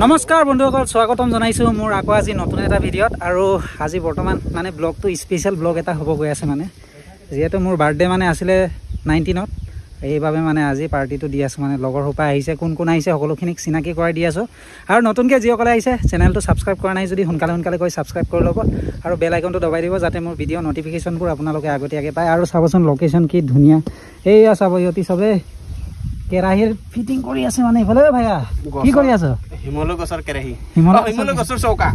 নমস্কাৰ বন্ধুসকল, স্বাগতম জনাইছো মোৰ আকৌ আজি নতুন এটা ভিডিঅ'ত। আৰু আজি বৰ্তমান মানে ব্লগটো স্পেচিয়েল ব্লগ এটা হ'ব গৈ আছে। মানে যিহেতু মোৰ বাৰ্থডে মানে আছিলে 19ত, এইভাবে মানে আজি পাৰ্টিটো দি আছো। মানে লগৰ সোপা আহিছে, কোন কোন আহিছে সকলোখিনিক চিনাকি কৰাই দি আছো। আৰু নতুনকৈ যিসকলে আহিছে চেনেলটো ছাবস্ক্ৰাইব কৰা নাই যদি সোনকালে কৈ ছাবস্ক্ৰাইব কৰি ল'ব আৰু বেল আইকনটো দবাই দিব, যাতে মোৰ ভিডিঅ' নটিফিকেশ্যনবোৰ আপোনালোকে আগতীয়াকৈ পায়। আৰু চাবচোন লোকেশ্যন কি ধুনীয়া, এইয়া চাব ইহঁতি চবে কেৰাহীৰ ফিটিং কৰি আছে। মানে এইফালে ভাইয়া কি কৰি আছ? হিমালয় গছৰ কেৰাহী, হিমালয় গছৰ চৌকা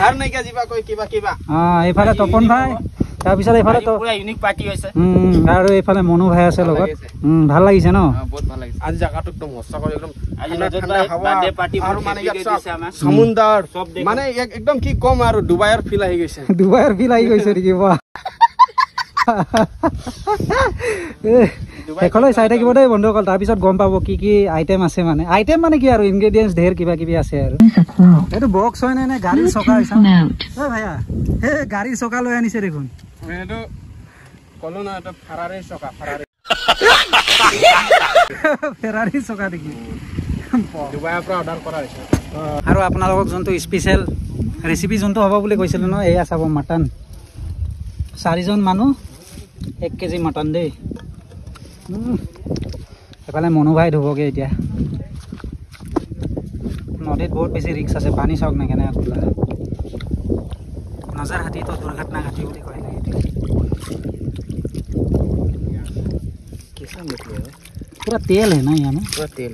আৰু নাইকিয়া যিবা কৈ কিবা কিবা। এইফালে তপন ভাই, তাৰপিছত এইফালে পুৰা ইউনিক পাৰ্টি হৈছে। আৰু এইফালে মনু ভাই আছে লগত। ভাল লাগিছে ন? বহুত ভাল লাগিছে। আজি জায়গাটো একদম মস্ত কৰি একদম বাৰ্থডে পাৰ্টি আৰু মানে সমুদ্ৰ সব মানে একদম কি কম আৰু ডুবাইৰ ফিল আহি গৈছে। ডুবাইৰ ফিল আহি গৈছে নেকি? বাহ, শেষলৈ চাই থাকিব দেই বন্ধুসকল, তাৰপিছত গম পাব কি কি আইটেম আছে। মানে আইটেম মানে কি আৰু ইনগ্ৰেডিয়েণ্টছ ঢেৰ কিবা কিবি আছে। আৰু এইটো বক্স হয় নে গাড়ীৰ চকা হৈছে? ভাইয়া সেই গাড়ীৰ চকা লৈ আনিছে দেখোন। এইটো কলো না, এটা ফাৰাৰীৰ চকা, ফেৰাৰী চকা দেখি ডুবাইৰ পৰা অৰ্ডাৰ কৰা হৈছে। আৰু আপোনালোকক যোনটো স্পেচিয়েল ৰেচিপি যোনটো হ'ব বুলি কৈছিলোঁ ন, এয়া চাব মাটন। 4জন মানুহ 1 কেজি মটন দেই। এইফালে মনু ভাই ধুবগৈ এতিয়া। নদীত বহুত বেছি ৰিক্স আছে, পানী চাওক না কেনেকৈ খোলা। নজৰ হাতীটো দুৰ্ঘটনা ঘাটি বুলি কয় লাগে। পুৰা তেল হে না ইয়াৰ? পুৰা তেল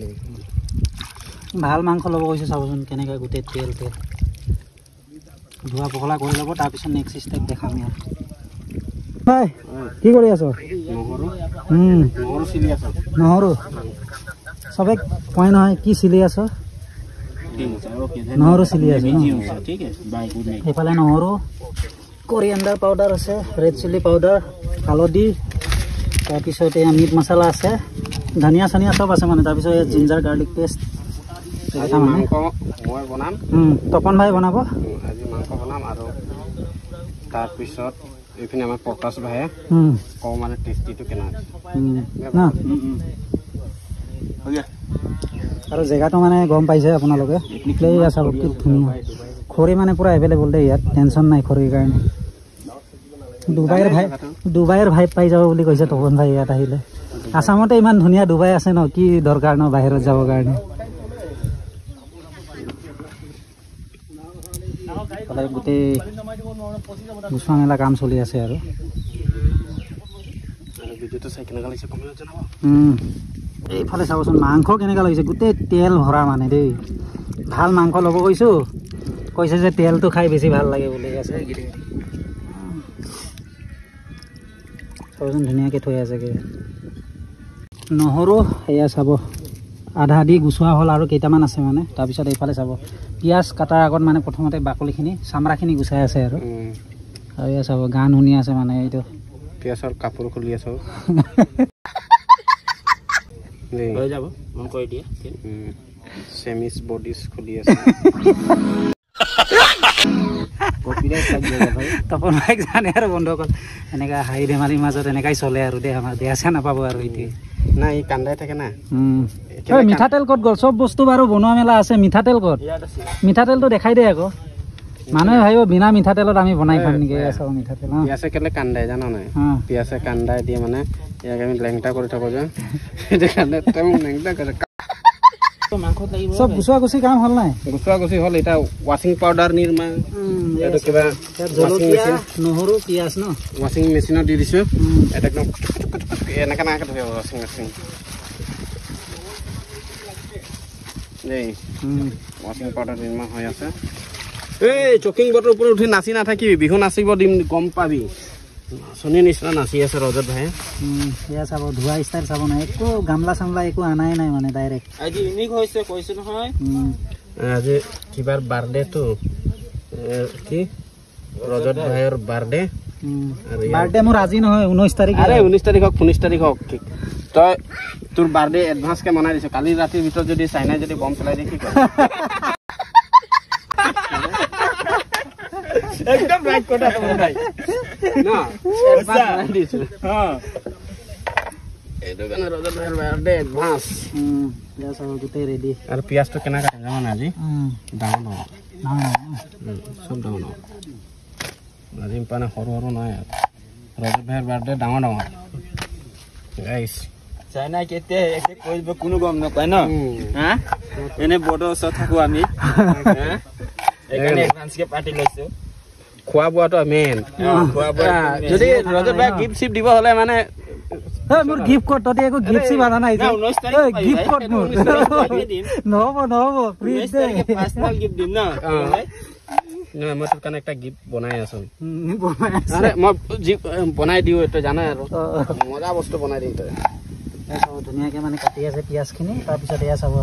ভাল মাংস ল'ব কৈছে, চাবচোন কেনেকৈ গোটেই তেল ধোৱা পখলা কৰি ল'ব। তাৰপিছত নেক্সট ষ্টেপ দেখাম ইয়াৰ। ভাই কি কৰি আছ? নহৰু চবে কয় নহয়, কি চিলি আছ? নহৰু চিলি আছ ন? সেইফালে নহৰু, কৰিয়েণ্ডাৰ পাউডাৰ আছে, ৰেড চিলি পাউডাৰ, হালধি, তাৰপিছত এয়া মিট মছলা আছে, ধনিয়া চনিয়া চব আছে। মানে তাৰপিছত এয়া জিঞ্জাৰ গাৰ্লিক পেষ্ট। মই বনাম, তপন ভাই বনাব আজি মাংস বনাম। আৰু তাৰপিছত এইপিনে আমাৰ পটাছ ভাইয়ে কওঁ মানে টেষ্টিটো কেনে ন। আৰু জেগাটো মানে গম পাইছে আপোনালোকে, চাব কি ধুনীয়া। খৰি মানে পুৰা এভেইলেবল দেই ইয়াত, টেনশ্যন নাই খৰিৰ কাৰণে। ডুবাইৰ ভাইব পাই যাব বুলি কৈছে তপন ভাই ইয়াত আহিলে। আছামতে ইমান ধুনীয়া ডুবাই আছে ন, কি দৰকাৰ ন বাহিৰত যাবৰ কাৰণে। গোটেই গুচোৱা মেলা কাম চলি আছে। আৰু এইফালে চাবচোন মাংস কেনেকুৱা লাগিছে, গোটেই তেল ভৰা মানে দেই। ভাল মাংস ল'ব কৈছোঁ, কৈছে যে তেলটো খাই বেছি ভাল লাগে বুলি আছে। চাবচোন ধুনীয়াকৈ থৈ আছে। নহৰু এয়া চাব আধা দি গুচোৱা হ'ল, আৰু কেইটামান আছে মানে। তাৰপিছত এইফালে চাব পিঁয়াজ কাটাৰ আগত মানে প্ৰথমতে বাকলিখিনি চামৰাখিনি গুচাই আছে। আৰু এয়া চাব গান শুনি আছে মানে, এইটো পিঁয়াজৰ কাপোৰ খুলি আছো হৈ যাব কৈ দিয়ে। চেমিজ বডিজ খুলি আছে। তপন ভাইক জানে আৰু বন্ধুসকল, এনেকুৱা হাঁহি ধেমালিৰ মাজত এনেকাই চলে আৰু দেই। আমাৰ বেয়া চেয়া নাপাব আৰু এইটোৱে। নাই ই কান্দাই থাকে না। মিঠাতেল ক'ত গ'ল? চব বস্তু বাৰু বনোৱা মেলা আছে, মিঠাতেল ক'ত? মিঠাতেলটো দেখাই দে আকৌ, মানুহে ভাবিব বিনা মিঠাতেলত আমি বনাই খাম নেকি। মিঠাতেল পিঁয়াজে কেলে কান্দাই জানা নাই? পিঁয়াজে কান্দাই দিয়ে মানে ইয়াক আমি লেংটা কৰি থাকো যে, চব গুচোৱা গুচি কাম হ'ল নাই? গুচোৱা গুচি হ'ল। এতিয়া ৱাশ্বিং পাউডাৰ নিৰ্মা কিবা নহৰু পিঁয়াজ ন ৱাশ্বিং মেচিনত দি দিছো। এটা একদম এনেকে নাকে ধৰিব ৱাশ্বিং মেচিন দেই। ৱাশ্বিং পাউডাৰ নিৰ্মা হৈ আছে। এই চকিং বটৰ ওপৰত উঠি নাচি নাথাকিবি, বিহু নাচিব দিম গম পাবি। নাচনীৰ নিচিনা নাচি আছে ৰজত ভাই। এয়া চাব ধোৱা ষ্টাইল চাব নাই, একো গামলা চামলা একো আনাই নাই মানে, ডাইৰেক্ট আজি ইউনিক হৈছে কৈছো নহয়। আজি কিবাৰ বাৰ্থডেটো কি ৰজত ভাইৰ বাৰ্থডে। বাৰ্থডে মোৰ আজি নহয়, 19 তাৰিখ। 19 তাৰিখ হওক 19 তাৰিখ হওক, তই তোৰ বাৰ্থডে এডভান্সকে মনাই দিছ। কালি ৰাতিৰ ভিতৰত যদি চাইনাই যদি বম চলাই দিয়ে কি কৰ? একদম ৰাইট কথা ভাই না এডভান্স দিছো। এইটো কাৰণে ৰজত ভাইৰ বাৰ্থডে এডভান্স পিঁয়াজ আৰু গোটেই ৰেডি আৰু পিঁয়াজটো কেনেকৈ কাটিম জানা আজি ডাঙৰ ডাঙৰ চব ডাঙৰ ডাঙৰ আজি মানে সৰু সৰু নহয় ৰজত ভাইৰ বাৰ্থডে ডাঙৰ ডাঙৰ গাইছ চাইনা কেতিয়া একে কৰিব কোনো গম নাপায় ন হা এনে বড় ওচৰত থাকো আমি এইকাৰণে এডভান্সকে পাৰ্টি লৈছো খোৱা বোৱাটো মেইন যদি ৰজত ভাই গিফ্ট চিফ্ট দিব হ'লে মানে মোৰ গিফ্ট ক'ত তহঁতি একো গিফ্ট চিফ্ট আনা নাই গিফ্ট ক'ত মোৰ নহ'ব নহ'ব প্লিজ দে পাৰ্চনেল গিফ্ট দিম ন নহয় মই তোৰ কাৰণে এটা গিফ্ট বনাই আছো মই বনাই দিওঁ এইটো জানাই আৰু মজা বস্তু বনাই দিম তই ধুনীয়াকৈ মানে কাটি আছে পিঁয়াজখিনি তাৰপিছত এয়া চাব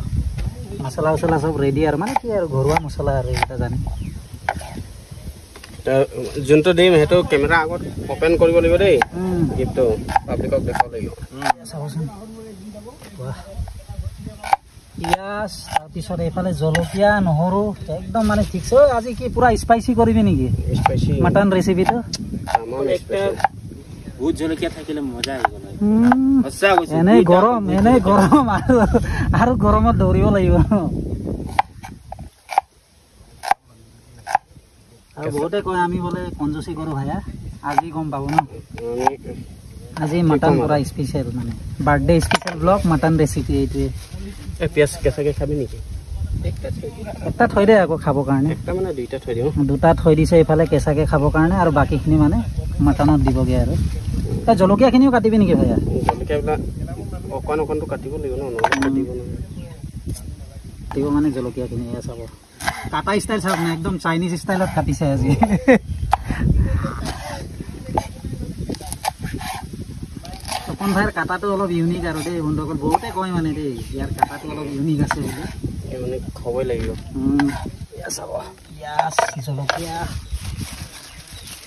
মছলা চছলা চব ৰেডি আৰু মানে কি আৰু ঘৰুৱা মছলা আৰু এইকেইটা জানি যোনটো দিম সেইটো কেমেৰা আগত অপেন কৰিব লাগিব দেই গিফ্টটো পাব্লিকক দেখাব লাগিব চাবচোন পিঁয়াজ তাৰপিছত এইফালে জলকীয়া নহৰু একদম মানে ঠিকছে আজি কি পুৰা স্পাইচি কৰিবি নেকি স্পাইচি মটন ৰেচিপিটো ভোট জলকীয়া থাকিলে মজা আহি গ'ল এনেই গৰম আৰু গৰমত দৌৰিব লাগিব আৰু বহুতে কয় আমি বোলে কঞ্জুচি কৰোঁ ভাইয়া আজি গম পাব ন আজি মটন পুৰা স্পেচিয়েল মানে birthday special blog mutton recipe এইটোৱে পিঁয়াজ কেঁচাকৈ খাবি নেকি এটা থৈ দে আকৌ খাবৰ কাৰণে একটা মানে দুইটা থৈ দিওঁ দুটা থৈ দিছে এইফালে কেঁচাকৈ খাবৰ কাৰণে আৰু বাকীখিনি মানে মটনত দিবগৈ আৰু তই জলকীয়াখিনিও কাটিবি নেকি ভাইয়া জলকীয়াবিলাক অকণ অকণটো কাটিব লাগিব ন কাটিব কাটিব মানে জলকীয়াখিনি এয়া চাব কাটা ষ্টাইল চাওক না একদম চাইনিজ ষ্টাইলত কাটিছে আজি তপন ভাইৰ কাটাটো অলপ ইউনিক আৰু দেই বন্ধুসকল বহুতে কয় মানে দেই ইয়াৰ কাটাটো অলপ ইউনিক আছে বুলি মানে খাবই লাগিব চাব পিঁয়াজ জলকীয়া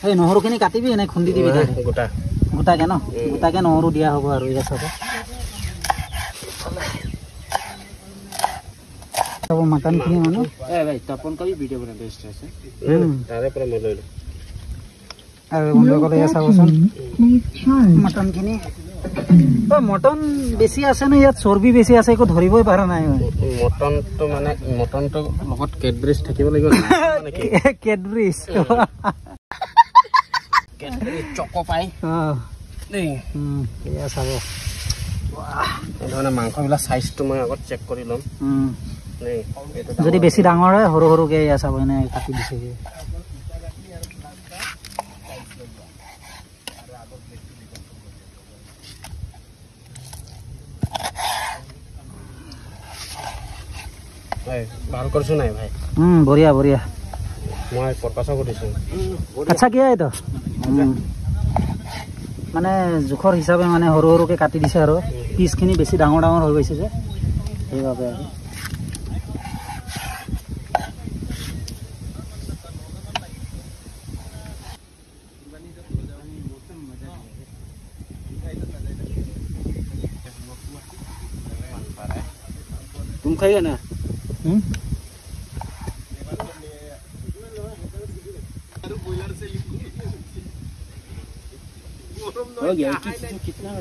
এই নহৰুখিনি কাটিবি এনে খুন্দি দিবি গোটা গোটাকে ন গোটাকে নহৰু দিয়া হ'ব আৰু এয়া চাব মটনখিনি মানে তপন কৰি ভিডিঅ' বনাই বেষ্ট আছে তাৰে পৰা মই লৈ লওঁ আৰু বন্ধুসকলে এয়া চাবচোন মটনখিনি মটন বেছি আছে ন ইয়াত চৰ্বি বেছি আছে একো ধৰিবই পৰা নাই মটনটো মানে মটনটো লগত কেডব্ৰিজ থাকিব লাগিব কেডব্ৰিজ চক পাই এয়া চাব মানে মাংসবিলাক চাইজটো মই আগত চেক কৰি ল'ম যদি বেছি ডাঙৰ হয় সৰু সৰুকে এয়া চাব এনে কাটি দিছেগৈ ভাল কৰিছো নাই ভাই বঢ়িয়া বঢ়িয়া মই পৰপাছক সুধিছো আচ্ছা কিয় এইটো মানে জোখৰ হিচাপে মানে সৰু সৰুকে কাটি দিছে আৰু পিচখিনি বেছি ডাঙৰ ডাঙৰ হৈ গৈছে যে সেইবাবে আৰু तुम खाइए ना हो गया कितना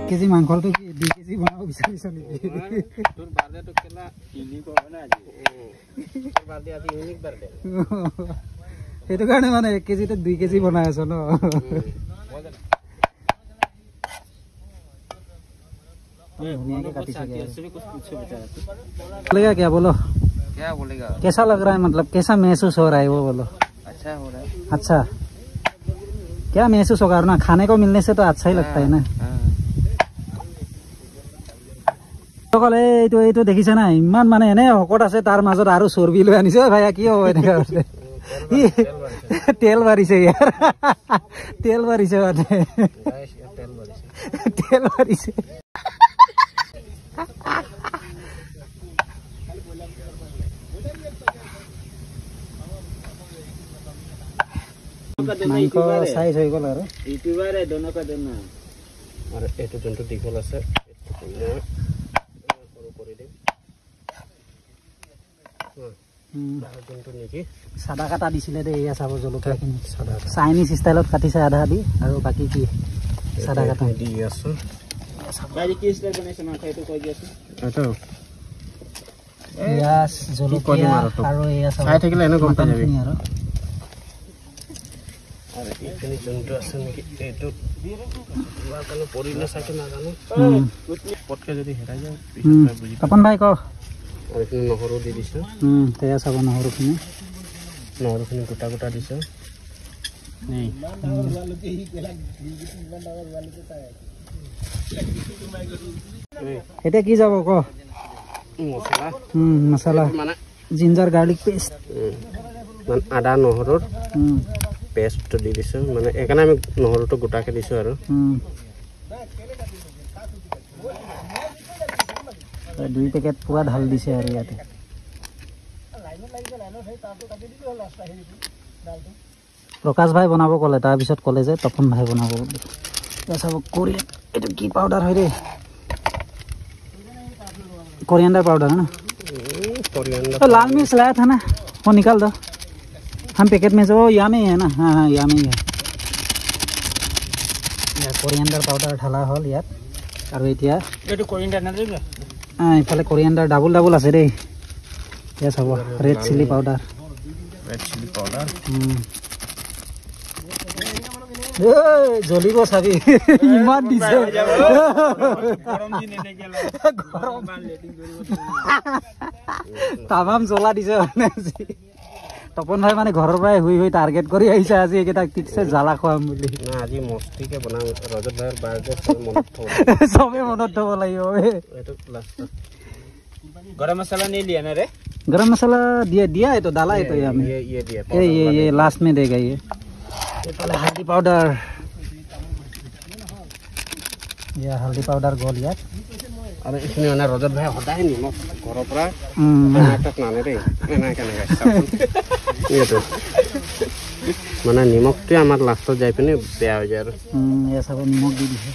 কেজি মাংসটো কি 2 কেজি বনাব বিচাৰিছ নেকি তোৰ বাৰ্থডেটো কেলা ইউনিক হ'ব না আজি তোৰ বাৰ্থডে আজি ইউনিক বাৰ্থডে সেইটো কাৰণে মানে 1 কেজিতে 2 কেজি বনাই আছ ন बोलेगा क्या बोलो क्या बोलेगा कैसा लग रहा है मतलब कैसा महसूस हो रहा है वो बोलो अच्छा हो रहा है अच्छा क्या महसूस होगा ना खाने को मिलने से तो अच्छा ही लगता है ना এইটো দেখিছে না ইমান মানে এনে হকত আছে তাৰ মাজত আৰু চৰ্বি লৈ আনিছে ভাইয়া কি হ'ব এনেকা তেল বাঢ়িছে ইয়াৰ তেল বাঢ়িছে মানে তেল বাঢ়িছে মাংস সাইজ হৈ গ'ল আৰু यूट्यूबर है दोनों का दोनों আৰু এইটো যোনটো দীঘল আছে দিম যোনটো নেকি চাদা কাটা দিছিলে দে এয়া চাব জলকীয়াখিনি চাইনিজ ষ্টাইলত কাটিছে আধা দি আৰু বাকী কি চাদা কাটা দি আছো বাইরে কি স্টাইল বনাইছে মাংস এটো কই দিয়াছো এইটো পিয়াজ জলকীয়া আৰু এয়া চাব খাই থাকিলে এনে গম পাই যাবি আৰু এইখিনি যোনটো আছে নেকি এইটো কালো পৰিলে চাইটো নাজানো পটকে যদি হেৰাই যায় পিছত বুজি তপন ভাই ক এইখিনি নহৰু দি দিছো তেয়া চাব নহৰুখিনি গোটা গোটা দিছো এতিয়া কি যাব ক মছলা মছলা মানে জিঞ্জাৰ গাৰ্লিক পেষ্ট মানে আদা নহৰুৰ পেষ্টটো দি দিছো মানে এইকাৰণে আমি নহৰুটো গোটাকে দিছো আৰু 2 পেকেট পুৰা ঢাল দিছে আৰু ইয়াতে প্ৰকাশ ভাই বনাব ক'লে তাৰপিছত ক'লে যে তপন ভাই বনাব বুলি চাব কোৰিয়ান এইটো কি পাউডাৰ হয় ৰে कोरिएंडर पाउडर है ना तो लाल मिर्च लाया था ना वो निकाल दो हम पैकेट में से वो यहाँ में ही है ना हाँ हाँ यहाँ में ही है कोरिएंडर पाउडर ढाला हल यार और इतना एटू कोरिएंडर ना दिले इफाले कोरिएंडर डाबल डाबल আছে रे ये सब रेड चिली पाउडर জ্বলিব চাবি ইমান দিছে গৰম দিন এনে গেল গৰম মান লেটিং কৰিব তামাম জ্বলা দিছে মানে তপন ভাই মানে ঘৰৰ পৰাই হুই হুই টাৰ্গেট কৰি আহিছে আজি একেটা ঠিকছে জ্বালা খোৱাম বুলি না আজি মস্তিকে বনাম ৰজত ভাইৰ বাৰ্থডে মনত থব সবে মনত থব লাগিব এইটো লাষ্ট गरम मसाला नहीं लिया ना रे गरम मसाला दिया है तो डाला है तो ये हमें ये दिया ये लास्ट में देगा ये पहले हल्दी पाउडर ये हल्दी पाउडर गोल यार আৰু ইখিনি মানে ৰজত ভাই সদায় নিমখ ঘৰৰ পৰা নাটক নানে ৰে এনাই কেনেকৈ এইটো মানে নিমখটোৱে আমাৰ লাষ্টত যাই পিনে বেয়া হৈ যায় আৰু এই চাব নিমখ দি দিছে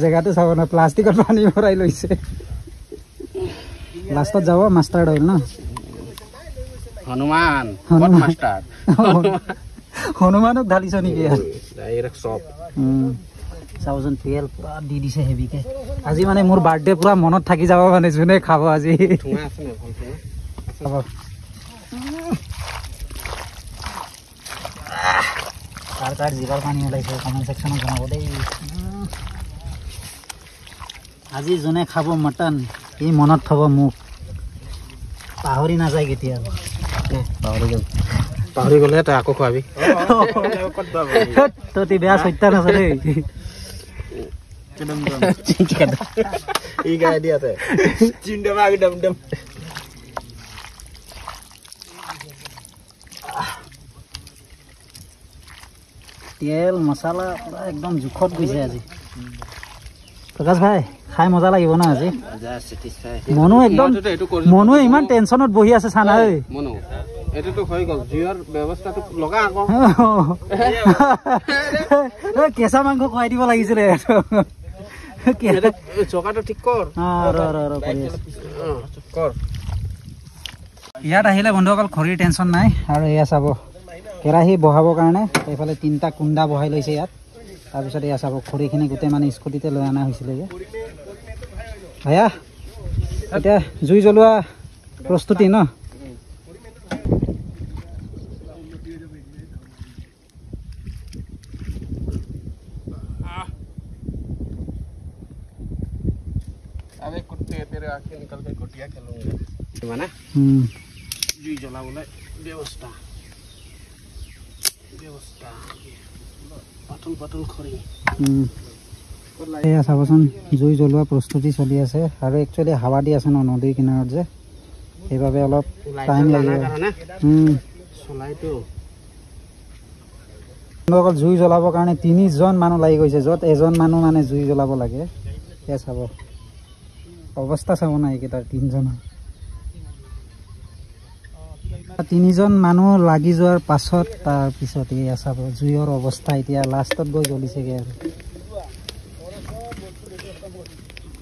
জেগাটো চাব না প্লাষ্টিকত পানী ভৰাই লৈছে লাষ্টত যাব মাষ্টাৰ্ড অইল ন হনুমান মাষ্টাৰ্ড হনুমানক ঢালিছ নেকি ডাইৰেক্ট চব চাওজন তেল পুৰা দি দিছে হেভিকে আজি মানে মোৰ বাৰ্থডে পুৰা মনত থাকি যাব মানে যোনে খাব আজি ঠুঙা আছে না ভাল ঠুঙা কাৰ জিভাৰ পানী ওলাইছে কমেণ্ট ছেকশ্যনত জনাব দেই আজি যোনে খাব মটন সি মনত থব মোক পাহৰি নাযায় কেতিয়াবা পাহৰি গ'লে তই আকৌ খোৱাবি তই বেয়া সত্যান আছে দেই ই গাই দিয়াতে चिंडा माग डम डम তেল মছলা পুৰা একদম জোখত গৈছে আজি প্ৰকাশ ভাই খাই মজা লাগিব না আজি মনো একদম মনো ইমান টেনচনত বহি আছে চানা ঐ মনো এটোতো হৈ গ'ল জিঅ'ৰ ব্যৱস্থাটো লগা আকৌ কেঁচা মাংস খুৱাই দিব লাগিছিলে চকাটো ঠিক কৰ কৰ ইয়াত আহিলে বন্ধুসকল খৰিৰ টেনচন নাই আৰু এয়া চাব কেৰাহী বহাবৰ কাৰণে এইফালে 3টা কুণ্ডা বহাই লৈছে ইয়াত তাৰপিছত এয়া চাব খৰিখিনি গোটেই মানে স্কুটিতে লৈ অনা হৈছিলে যে ভাইয়া এতিয়া জুই জ্বলোৱা প্ৰস্তুতি ন अबे कुत्ते तेरे आंखें निकल के कुटिया खेलूंगा माने जुई जलाबले व्यवस्था पातल पातल खरी এয়া চাবচোন জুই জ্বলোৱা প্ৰস্তুতি চলি আছে আৰু একচুৱেলি হাৱা দি আছে ন নদীৰ কিনাৰত যে সেইবাবে অলপ টাইম লাগিব চলাইতো অকল জুই জ্বলাবৰ কাৰণে 3জন মানুহ লাগি গৈছে য'ত এজন মানুহ মানে জুই জ্বলাব লাগে এয়া চাব অৱস্থা চাব নাই কেইটা 3জন মানুহ লাগি যোৱাৰ পাছত তাৰপিছত এয়া চাব জুইৰ অৱস্থা এতিয়া লাষ্টত গৈ জ্বলিছেগৈ আৰু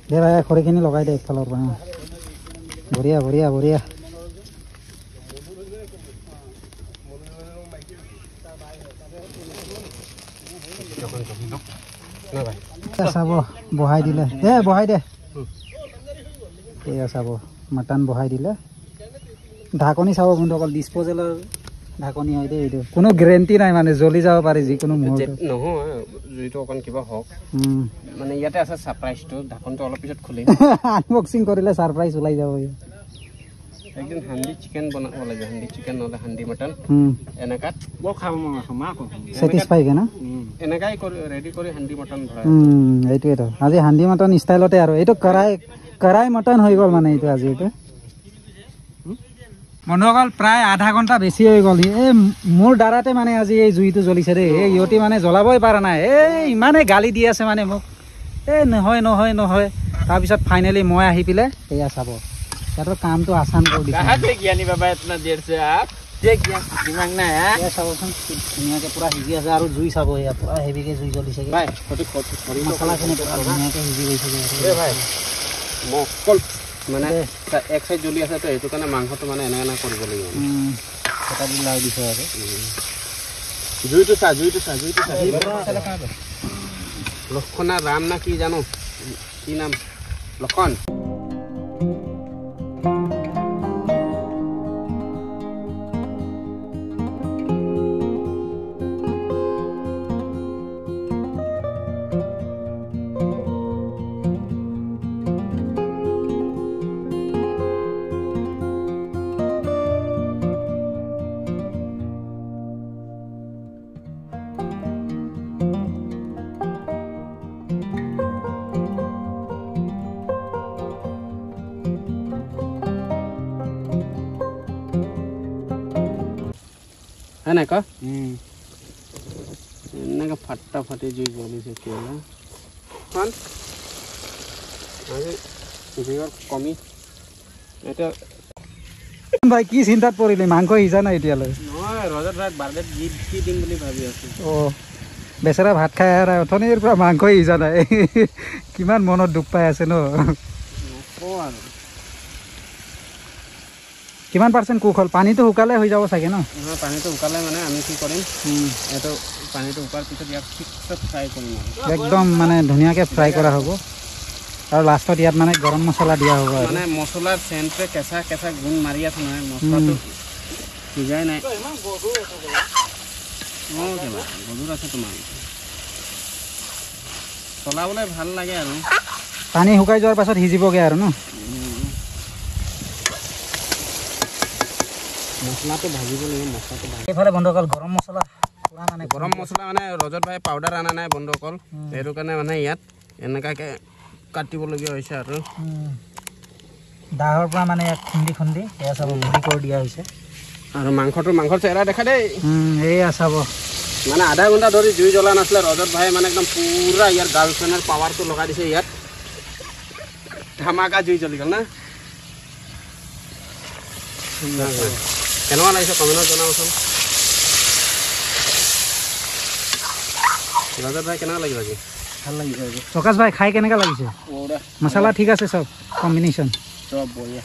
দে ভাই খৰিখিনি লগাই দে একফালৰ পৰা বঢ়িয়া বঢ়িয়া বঢ়িয়া চাব বহাই দিলে বহাই দে এয়া চাব মাটন বহাই দিলে ঢাকনি চাব বন্ধুসকল ডিছপ'জেলৰ ঢাকনি হয় দেই এইটো কোনো গেৰেণ্টি নাই মানে জ্বলি যাব পাৰে যিকোনো মুহূৰ্তত নহয় জুইটো অকণ কিবা হওক মানে ইয়াতে আছে ছাৰপ্ৰাইজটো ঢাকনটো অলপ পিছত খুলিম আনবক্সিং কৰিলে ছাৰপ্ৰাইজ ওলাই যাব একদিন হান্দি চিকেন বনাব লাগে হান্দি চিকেন নহ'লে হান্দি মটন এনেকাত বৰ খাব মন আছে ছেটিছফাই কে না এনেকাই কৰি ৰেডি কৰি হান্দি মটন ভৰাই এইটোৱেতো আজি হান্দি মটন ষ্টাইলতে আৰু এইটো কৰাই মটন হৈ গ'ল মানে এইটো আজি এইটো বন্ধুসকল প্ৰায় আধা ঘণ্টা বেছি হৈ গ'ল এই মোৰ দ্বাৰাতে মানে আজি এই জুইটো জ্বলিছে দেই এই ইহঁতি মানে জ্বলাবই পৰা নাই এই ইমানে গালি দি আছে মানে মোক এই নহয় নহয় নহয় তাৰপিছত ফাইনেলি মই আহি পেলাই এয়া চাব সিহঁতৰ কামটো আচান কৰি দিছে চাবচোন ধুনীয়াকৈ পুৰা সিজি আছে আৰু জুই চাব এয়া পুৰা হেভিকৈ জুই জ্বলিছে মছলাখিনি পুৰা ধুনীয়াকৈ সিজি গৈছে মানে এক চাইড জ্বলি আছে তো সেইটো কাৰণে মাংসটো মানে এনে এনে কৰিব লাগিব এটা দিন লাগ দিছে আৰু জুইটো চা লক্ষণা ৰাম না কি জানো কি নাম লক্ষণ है ना का इनका फट्टा फटे जो बोली से केला कौन आगे जीवर कमी এটা ভাই কি চিন্তাত পৰিলে মাংস হিজা নাই এতিয়ালৈ নহয় ৰজত ভাই বাৰ্ডেত গিফ্ট কি দিম বুলি ভাবি আছো বেচেৰা ভাত খাই আৰু অথনিৰ পৰা মাংস হিজা নাই কিমান মনত দুখ পাই আছে ন কিমান পাৰ্চেণ্ট কুক হ'ল পানীটো শুকালে হৈ যাব চাগে ন পানীটো শুকালে মানে আমি কি কৰিম এইটো পানীটো শুকাৰ পিছত ইয়াক ঠিকছে ফ্ৰাই কৰিম একদম মানে ধুনীয়াকৈ ফ্ৰাই কৰা হ'ব আৰু লাষ্টত ইয়াত মানে গৰম মছলা দিয়া হ'ব মানে মছলাৰ চেণ্টে কেঁচা কেঁচা গুণ মাৰি আছে নহয় মছলাটো সিজাই নাই গধুৰ আছে তোমাৰ চলাবলৈ ভাল লাগে আৰু পানী শুকাই যোৱাৰ পাছত সিজিবগৈ আৰু ন মছলাটো ভাজিব লাগিব এইফালে বন্ধুসকল গৰম মছলা গৰম মছলা মানে ৰজত ভাই পাউডাৰ আনা নাই বন্ধুসকল সেইটো কাৰণে মানে ইয়াত এনেকুৱাকৈ কাটিবলগীয়া হৈছে আৰু দাহৰ পৰা মানে ইয়াত খুন্দি এয়া চাব গুড়ি কৰি দিয়া হৈছে আৰু মাংসৰ চেহেৰা দেখা দেই এয়া চাব মানে আধা ঘণ্টা ধৰি জুই জ্বলা নাছিলে ৰজত ভাই মানে একদম পুৰা ইয়াৰ গাৰ্লফ্ৰেণ্ডৰ পাৱাৰটো লগাই দিছে ইয়াত ধামাকা জুই জ্বলি গ'ল না কেনেকুৱা লাগিছে কমেণ্টত জনাবচোন ৰজত ভাই কেনেকুৱা লাগিব আজি ভাল লাগিছে আজি প্ৰকাশ ভাই খাই কেনেকুৱা লাগিছে মছলা ঠিক আছে চব কম্বিনেশ্যন চব বঢ়িয়া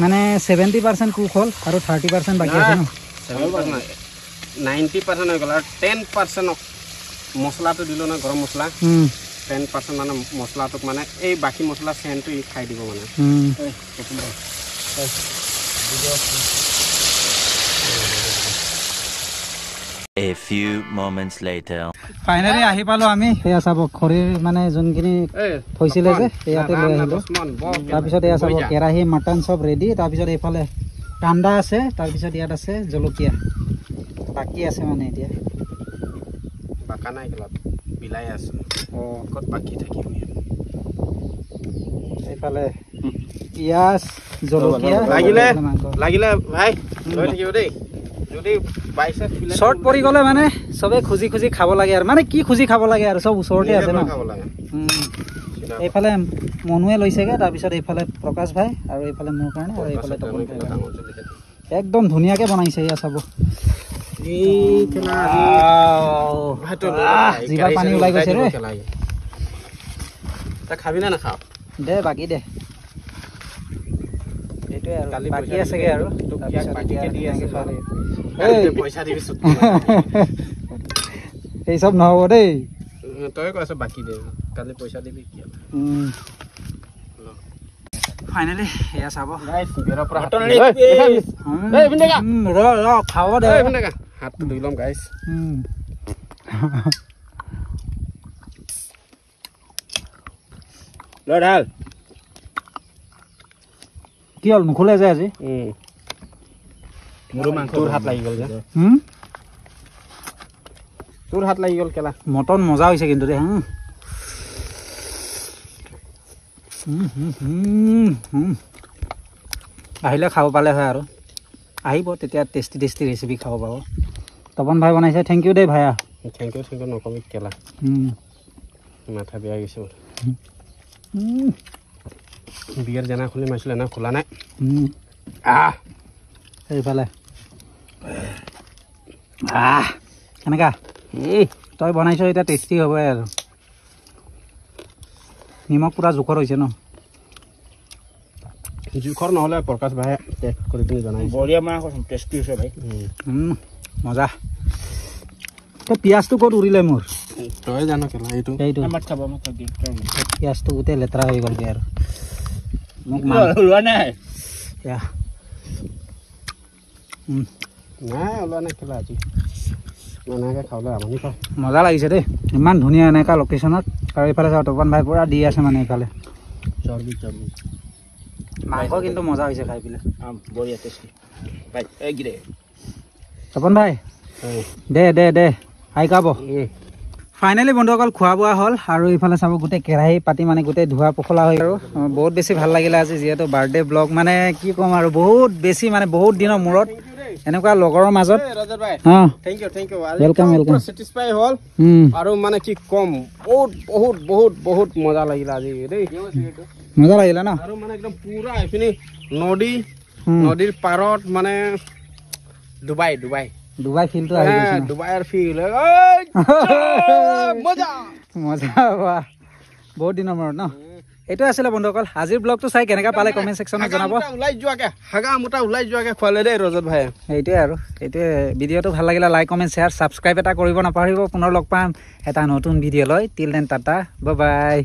মানে 70% কুক হ'ল আৰু 30% বাকী আছে ন 90% হৈ গ'ল আৰু 10% মছলাটো দিলোঁ নহয় গৰম মছলা 10% মানে মছলাটোক মানে এই বাকী মছলা চেণ্টটো খাই দিব মানে A few moments later. Finally আহি পালো আমি এয়া চাব খৰিৰ মানে যোনখিনি থৈছিলে যে ইয়াতে লৈ আহিলোঁ তাৰপিছত এয়া চাব কেৰাহী মটন চব ৰেডি তাৰপিছত এইফালে কান্দা আছে তাৰপিছত ইয়াত আছে জলকীয়া বাকী আছে মানে এতিয়া বাকা নাই গেলত বিলাই আছো ক'ত বাকী থাকিম এইফালে পিঁয়াজ জলকীয়া লাগিলে ভাই লৈ থাকিব দেই যদি শ্বৰ্ট পৰি গ'লে মানে চবে খুজি খুজি খাব লাগে আৰু মানে কি খুজি খাব লাগে আৰু চব ওচৰতে আছে ন এইফালে মনুৱে লৈছেগৈ তাৰপিছত এইফালে প্ৰকাশ ভাই আৰু এইফালে মোৰ কাৰণে আৰু এইফালে তপন ভাই একদম ধুনীয়াকৈ বনাইছে এয়া চাব জিভাৰ পানী ওলাই গৈছে ৰে তই খাবি না নাখাৱ দে বাকী দে এইটোৱে আৰু কালি বাকী পইচা আছেগে আৰু তোক তাৰপিছত বাকীকে এতিয়া দি আছে তেনেকে বাৰু। চোৱা দেই। পইচা দিবি চুট এই চব নহ'ব দেই তই কৈ আছ বাকী দে কালি পইচা দিবি কি ফাইনেলি এয়া চাব বেৰৰ পৰা মটন হাত leg এই, piece। এই এইপিনে গা। ৰ খাব দে এই এইপিনে গা। হাতটো ধুই ল'ম গাইছ লৈ ঢাল কি হ'ল নুখুলে যে আজি মোৰো মাংস তোৰ হাত লাগি গ'ল যে তোৰ হাত লাগি গ'ল কেলা মটন মজা হৈছে কিন্তু দেই আহিলে খাব পালে হয় আৰু আহিব তেতিয়া টেষ্টি টেষ্টি ৰেচিপি খাব পাব তপন ভাই বনাইছে থেংক ইউ দেই ভাইয়া থেংক ইউ নকবি কেলা মাথা বেয়া গৈছে মোৰ বিয়াৰ যেনা খুলি মাৰিছিলে না খোলা নাই এইফালে কেনেকা তই বনাইছ এতিয়া টেষ্টি হ'বই আৰু নিমখ পূৰা জোখৰ হৈছে ন জোখৰ নহ'লে প্ৰকাশ ভাই টেষ্ট কৰি পিনি জনাই বঢ়িয়া মাংস টেষ্টি হৈছে ভাই মজা তই পিঁয়াজটো ক'ত উৰিলে মোৰ তই জানো কেলা এইটো এইটো আমাৰ চাব মোক পিঁয়াজটো গোটেই লেতেৰা হৈ গ'লগৈ আৰু মোক ওলোৱা নাই এয়া নাই ওলোৱা নাই কেলা আজি এনেকৈ খাবলৈ আমনি পাওঁ মজা লাগিছে দেই ইমান ধুনীয়া এনেকুৱা লোকেশ্যনত আৰু এইফালে চাওঁ তপন ভাই পূৰা দি আছে মানে এইফালে চৰ্বি মাংস কিন্তু মজা হৈছে খাই পেলাই বঢ়িয়া টেষ্টি ভাই এইগিৰে তপন ভাই দে দে দে আই কাব ফাইনেলি বন্ধুসকল খোৱা বোৱা হ'ল আৰু এইফালে চাব গোটেই কেৰাহী পাতি মানে গোটেই ধোৱা পখলা হৈ আৰু বহুত বেছি ভাল লাগিলে আজি যিহেতু বাৰ্থডে ব্লগ মানে কি ক'ম আৰু বহুত বেছি মানে বহুত দিনৰ মূৰত এনেকুৱা লগৰৰ মাজত ৰজত ভাই অঁ thank you welcome welcome satisfy হ'ল আৰু মানে কি ক'ম বহুত বহুত বহুত বহুত মজা লাগিলে আজি দেই মজা লাগিলে ন আৰু মানে একদম পুৰা এইপিনি নদীৰ পাৰত মানে ডুবাই ডুবাই ফিল্ডটো আহি গৈছে ন? ডুবাইৰ ফিল মজা মজা হোৱা বহুত দিনৰ মূৰত ন এইটোৱে আছিলে বন্ধুসকল আজিৰ ব্লগটো চাই কেনেকুৱা পালে কমেণ্ট ছেকশ্যনত জনাব হাগা মোটা ওলাই যোৱাকে খুৱালে দেই ৰজত ভাই এইটোৱে আৰু এইটোৱে ভিডিঅ'টো ভাল লাগিলে লাইক কমেণ্ট শ্বেয়াৰ ছাবস্ক্ৰাইব এটা কৰিব নাপাহৰিব পুনৰ লগ পাম এটা নতুন ভিডিঅ' লৈ till then tata bye bye